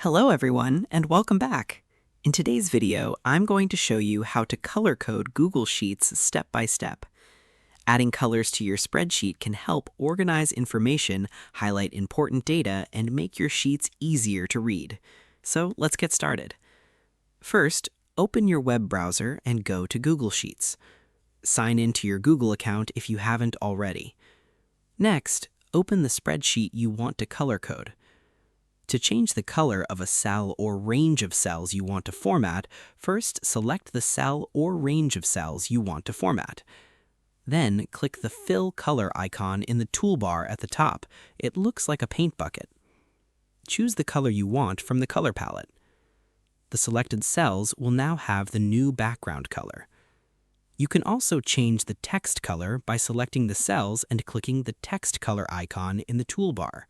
Hello everyone, and welcome back. In today's video, I'm going to show you how to color code Google Sheets step by step. Adding colors to your spreadsheet can help organize information, highlight important data, and make your sheets easier to read. So let's get started. First, open your web browser and go to Google Sheets. Sign into your Google account if you haven't already. Next, open the spreadsheet you want to color code. To change the color of a cell or range of cells you want to format, first select the cell or range of cells you want to format. Then click the Fill Color icon in the toolbar at the top. It looks like a paint bucket. Choose the color you want from the color palette. The selected cells will now have the new background color. You can also change the text color by selecting the cells and clicking the text color icon in the toolbar.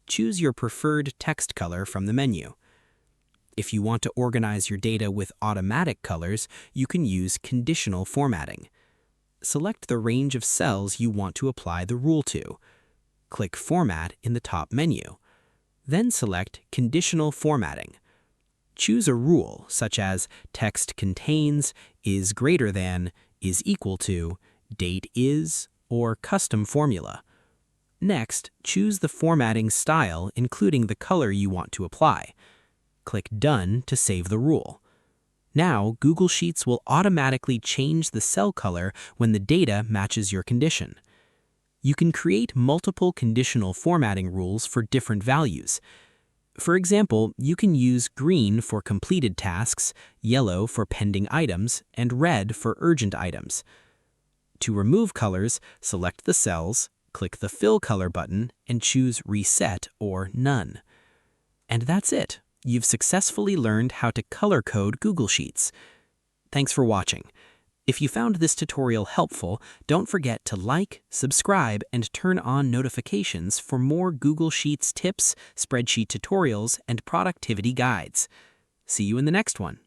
Choose your preferred text color from the menu. If you want to organize your data with automatic colors, you can use conditional formatting. Select the range of cells you want to apply the rule to. Click Format in the top menu. Then select Conditional Formatting. Choose a rule such as text contains, is greater than, is equal to, date is, or custom formula. Next, choose the formatting style, including the color you want to apply. Click Done to save the rule. Now, Google Sheets will automatically change the cell color when the data matches your condition. You can create multiple conditional formatting rules for different values. For example, you can use green for completed tasks, yellow for pending items, and red for urgent items. To remove colors, select the cells, click the Fill Color button, and choose Reset or None. And that's it. You've successfully learned how to color code Google Sheets. Thanks for watching. If you found this tutorial helpful, don't forget to like, subscribe, and turn on notifications for more Google Sheets tips, spreadsheet tutorials, and productivity guides. See you in the next one.